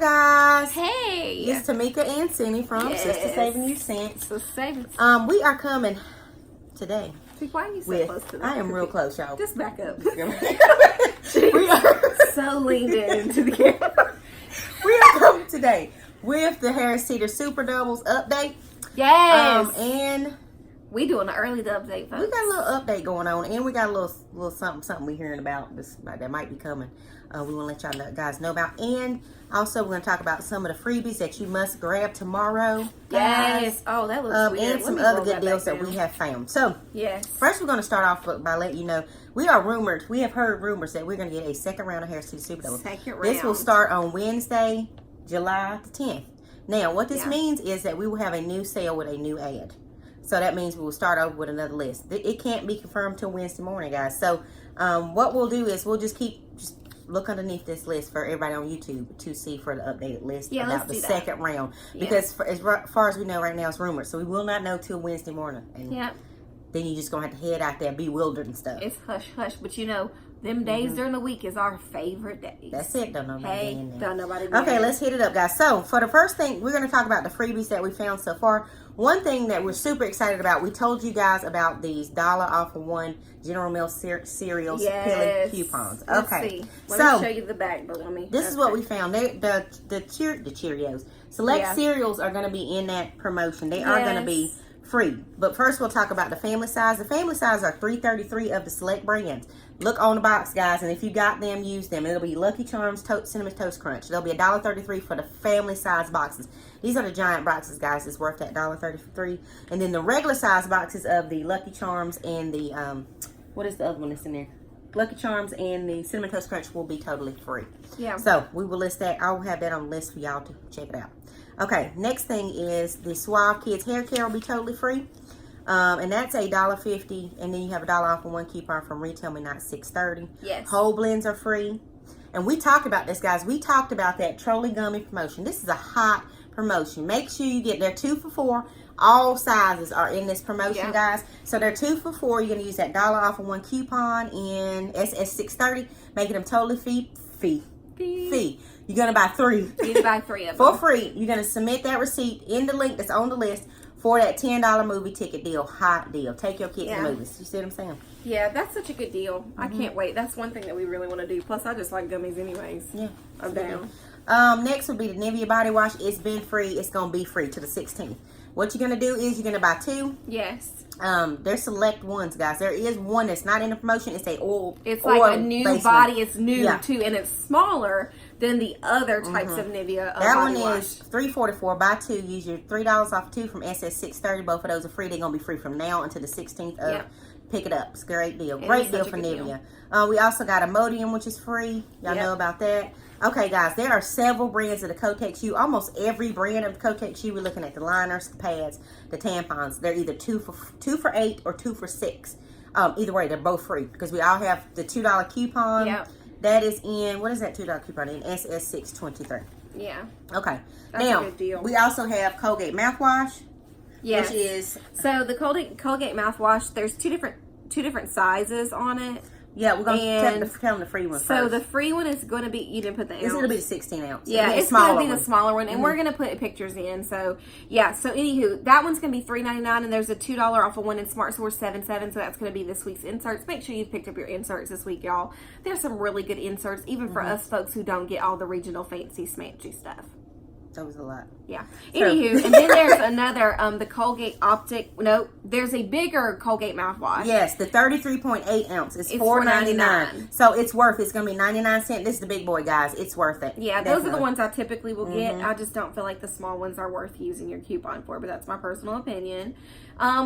Hi guys. Hey. It's Tamika and Cindy from Sister Saving You Cents. We are coming today. Why are you so close to that? I am real close, y'all. Just back up. We are so leaned into the camera. We are coming today with the Harris Teeter Super Doubles update. Yes. And we doing an early update, folks. We got a little update going on, and we got a little something we hearing about that might be coming. We want to let y'all guys know about, and also we're going to talk about some of the freebies that you must grab tomorrow. Yes. Oh, that looks weird. And some other good deals that we have found. So, yes. First, we're going to start off by letting you know we have heard rumors that we're going to get a second round of Harris Teeter Super Doubles. Second round. This will start on Wednesday, July the 10th. Now, what this means is that we will have a new sale with a new ad. So that means we will start over with another list. It can't be confirmed till Wednesday morning, guys. So what we'll do is we'll just look underneath this list for everybody on YouTube to see for the updated list about the second round. Because as far as we know right now, it's rumored. So we will not know till Wednesday morning. And then you're just going to have to head out there bewildered and stuff. It's hush hush. But you know, them days during the week is our favorite days. That's it. Don't nobody in there. Don't nobody Okay, let's hit it up, guys. So for the first thing, we're going to talk about the freebies that we found so far. One thing that we're super excited about, we told you guys about these $1 off of one General Mills cereals Pilly coupons. Okay, let me show you the back, but let me. This is what we found. The Cheerios select cereals are going to be in that promotion. They are going to be free. But first, we'll talk about the family size. The family size are $3.33 of the select brands. Look on the box, guys, and if you got them, use them. It'll be Lucky Charms, Cinnamon Toast Crunch. They'll be $1.33 for the family size boxes. These are the giant boxes, guys. It's worth that $1.33. And then the regular size boxes of the Lucky Charms and the what is the other one that's in there? Lucky Charms and the Cinnamon Toast Crunch will be totally free. Yeah. So we will list that. I'll have that on the list for y'all to check it out. Okay, next thing is the Suave Kids Hair Care will be totally free. And that's $1.50, and then you have $1 off of one coupon from Retail Me Not $6.30. Yes. Whole blends are free. And we talked about this, guys. We talked about that Trolley Gummy promotion. This is a hot promotion. Make sure you get there 2 for $4. All sizes are in this promotion, guys. So they're 2 for $4. You're going to use that $1 off of one coupon in SS $6.30, making them totally free. You're going to buy 3. You're going to buy 3 of them. For free. You're going to submit that receipt in the link that's on the list for that $10 movie ticket deal. Hot deal. Take your kids to movies. You see what I'm saying? Yeah, that's such a good deal. I can't wait. That's one thing that we really want to do. Plus, I just like gummies anyways. Yeah. I'm down. Next will be the Nivea body wash. It's been free. It's going to be free to the 16th. What you're going to do is you're going to buy 2. Yes. There's select ones, guys. There is one that's not in the promotion. It's a oil. It's like a new body. It's new too, and it's smaller than the other types of Nivea. That one is $3.44. Buy 2. Use your $3 off 2 from SS $6.30. Both of those are free. They're gonna be free from now until the 16th. Pick it up. It's a great deal. Great deal for Nivea. We also got Imodium, which is free. Y'all know about that. Okay, guys, there are several brands of the Kotex U. Almost every brand of the Kotex U. We're looking at the liners, the pads, the tampons. They're either 2 for $8 or 2 for $6. Either way, they're both free because we all have the $2 coupon. Yep. That is in, what is that $2 coupon in? SS $6.23. Yeah. Okay. That's a good deal. We also have Colgate mouthwash. Yes. Which is so the Colgate mouthwash. There's two different sizes on it. Yeah, we're going to tell them the free one first. So the free one is going to be, you didn't put the ounce. It's going to be the 16 ounce. Yeah, it's going to be the smaller one. And we're going to put pictures in. So, yeah. So, anywho, that one's going to be $3.99. And there's a $2 off of one in Smart Source 7.7. So, that's going to be this week's inserts. Make sure you've picked up your inserts this week, y'all. There's some really good inserts, even for us folks who don't get all the regional fancy smancy stuff. That was a lot. Yeah. Anywho, and then there's another, the Colgate Optic. No, there's a bigger Colgate mouthwash. Yes, the 33.8 ounce is $4.99. So it's worth it. It's going to be 99 cents. This is the big boy, guys. It's worth it. Yeah, those are the ones I typically will get. I just don't feel like the small ones are worth using your coupon for, but that's my personal opinion.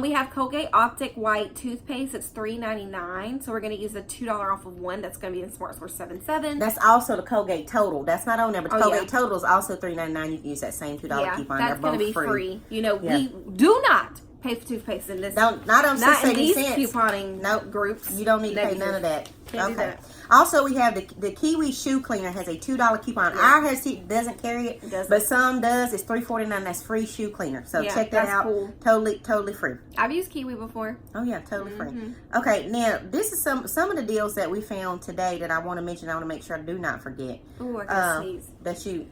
We have Colgate Optic White toothpaste. It's $3.99. So we're going to use a $2 off of one. That's going to be in Smart Source 7.7. That's also the Colgate Total. That's not on there, but the Colgate Total is also $3.99. You can use that same $2 coupon. That's going to be free. You know, we do not pay for toothpaste in this. Not in these couponing groups. You don't need to pay none of that. Okay. Also, we have the Kiwi shoe cleaner has a $2 coupon. Our Harris Teeter doesn't carry it, but some does. It's $3.49. That's free shoe cleaner. So check that out. Cool. Totally free. I've used Kiwi before. Oh yeah, totally free. Okay, now this is some of the deals that we found today that I want to mention. I want to make sure I do not forget. Ooh, I can sneeze. That you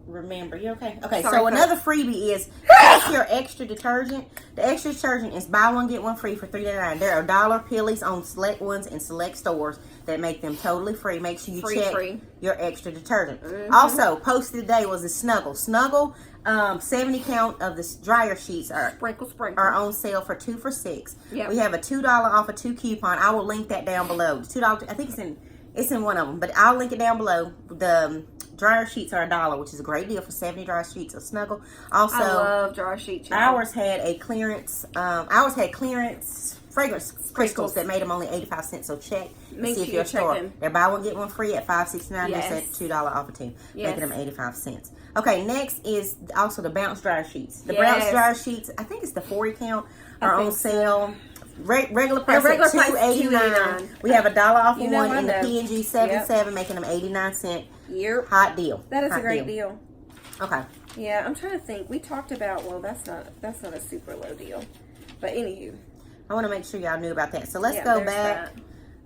Remember, you okay? Okay, Sorry, so folks. another freebie is that's your extra detergent. The extra detergent is buy one get one free for $3.99. There are dollar pillies on select ones in select stores that make them totally free. Make sure you check your extra detergent. Also, posted today was the Snuggle. Snuggle 70 count of the dryer sheets are on sale for 2 for $6. Yep. We have a $2 off of 2 coupon. I will link that down below. The $2, I think it's in one of them, but I'll link it down below. The dryer sheets are $1, which is a great deal for 70 dryer sheets of Snuggle. Also, I love dryer sheets. Ours had clearance fragrance crystals that made them only 85 cents. So check and see if your store. They're buy one get one free at $5.69. Yes. That's $2 off of 2, making them 85 cents. Okay, next is also the bounce dryer sheets. The bounce dryer sheets, I think it's the 40 count, are on sale. Regular price at $2.89. We have $1 off of one in the P&G 77, making them 89 cents. Yep. Hot deal. That is a great deal. Okay. Yeah, I'm trying to think. We talked about, well, that's not a super low deal. But anywho. I want to make sure y'all knew about that. So let's go back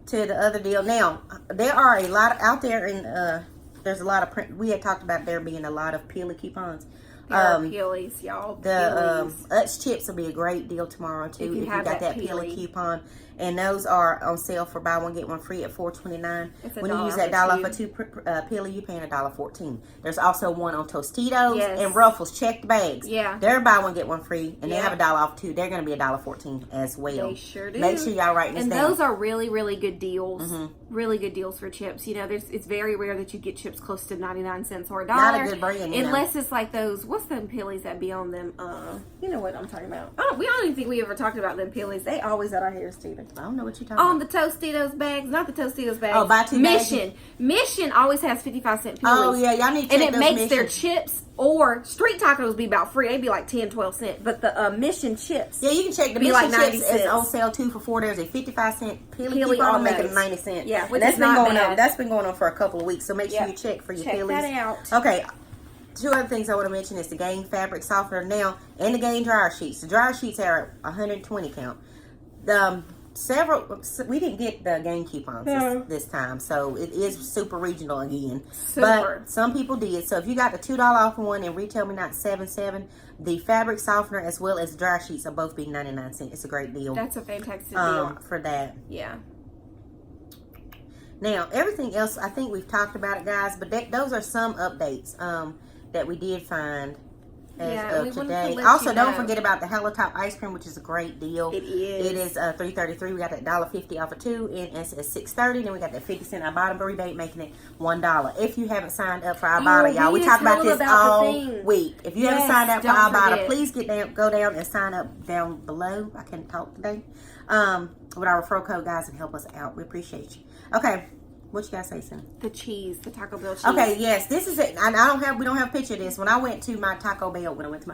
to the other deal. Now, there are a lot out there in there's a lot of we had talked about there being a lot of Peely coupons. Peelies, y'all. The Utz chips will be a great deal tomorrow too if you got that Peely coupon, and those are on sale for buy one get one free at $4.29. When you use that $1 for 2 Peely, you're paying $1.14. There's also one on Tostitos and Ruffles checked bags. Yeah, they're buy one get one free, and they have $1 off too. They're going to be $1.14 as well. They sure do. Make sure y'all write this down. And those are really, really good deals. Really good deals for chips. You know, it's very rare that you get chips close to 99 cents or $1. Not a good brand, unless it's like those. What's them Peelies that be on them? You know what I'm talking about. I don't even think we ever talked about them Peelies. They always at our Harris Teeter. I don't know what you're talking about. On the Tostitos bags, not the Tostitos bags. Oh, buy 2 Mission. Mission always has 55-cent Peelies. Oh yeah, y'all need to check and it makes their chips or street tacos be about free. They'd be like 10, 12 cents. But the Mission chips, yeah, you can check the Mission chips is on sale too for $4. There's a 55-cent Peely coupon making them 90 cents. Yeah, and that's been going on. That's been going on for a couple of weeks. So make sure you check for your Peelies. Check that out. Okay. 2 other things I want to mention is the Gain fabric softener now and the Gain dryer sheets. The dryer sheets are 120 count. We didn't get the Gain coupons this time, so it is super regional again. But some people did. So if you got the $2 off one and Retail Me Not 77, the fabric softener as well as the dryer sheets will both be 99 cents. It's a great deal. That's a fantastic deal for that. Yeah. Now everything else, I think we've talked about it, guys. But those are some updates that we did find as of today. Also, don't forget about the Hello Top ice cream, which is a great deal. It is. It is $3.33. We got that $1.50 off of 2, and it's at $6.30. Then we got that 50-cent Ibotta rebate, making it $1. If you haven't signed up for Ibotta, y'all, we talk about this all week. If you haven't signed up for Ibotta, please go down and sign up down below. I can't talk today. With our referral code, guys, and help us out. We appreciate you. Okay. What you guys say, Sam? The cheese, the Taco Bell cheese. Okay, yes, this is it. We don't have a picture of this. When I went to my Taco Bell, when I went to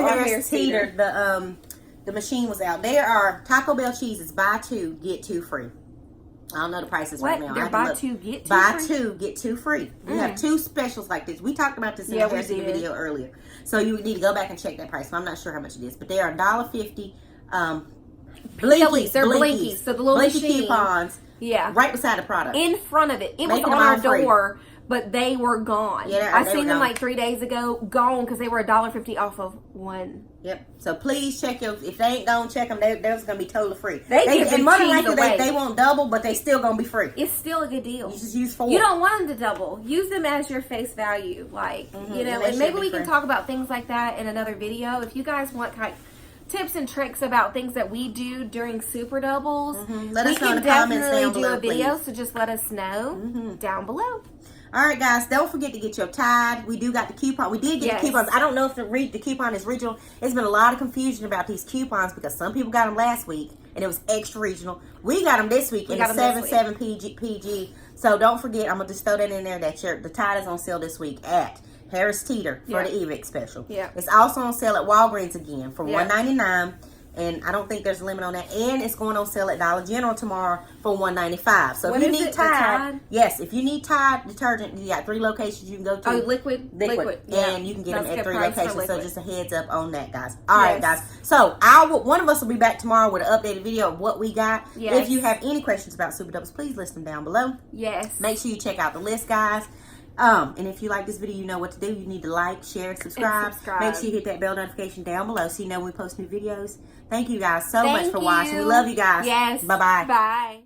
Harris Teeter, the machine was out. There are Taco Bell cheeses, buy 2 get 2 free. I don't know the prices right now. They're buy 2 get 2 free? Buy 2 get 2 free. We have 2 specials like this. We talked about this in the Harris Teeter video earlier, so you need to go back and check that price. So I'm not sure how much it is, but they are $1.50. Blinkies. They're Blinkies. So the little Blinky machine. coupons. Yeah. Right beside the product. In front of it. It was on our door, but they were gone. Yeah, I seen them like 3 days ago, gone because they were $1.50 off of one. Yep. So please check if they ain't gonna check them, they're just gonna be totally free. And money like they won't double, but they still gonna be free. It's still a good deal. You just use 4. You don't want them to double. Use them as your face value, and maybe we can talk about things like that in another video. If you guys want tips and tricks about things that we do during Super Doubles, let us know in the comments down below, do a video, so just let us know down below. All right, guys, don't forget to get your Tide. We do got the coupon. We did get the coupons. I don't know if the coupon is regional. There's been a lot of confusion about these coupons because some people got them last week and it was extra regional. We got them this week in the 77 PG. So don't forget, I'm gonna just throw that in there. The Tide is on sale this week at Harris Teeter for the EVIC special. Yeah. It's also on sale at Walgreens again for $1.99. And I don't think there's a limit on that. And it's going on sale at Dollar General tomorrow for $1.95. So if you need Tide, yes, if you need Tide detergent, you got 3 locations you can go to. Oh, liquid. And you can get them at 3 locations. So just a heads up on that, guys. All right, guys. So one of us will be back tomorrow with an updated video of what we got. Yes. If you have any questions about Super Doubles, please list them down below. Yes. Make sure you check out the list, guys. And if you like this video, you know what to do. You need to like, share, subscribe. And subscribe. Make sure you hit that bell notification down below so you know when we post new videos. Thank you guys so much for watching. We love you guys. Yes. Bye-bye. Bye.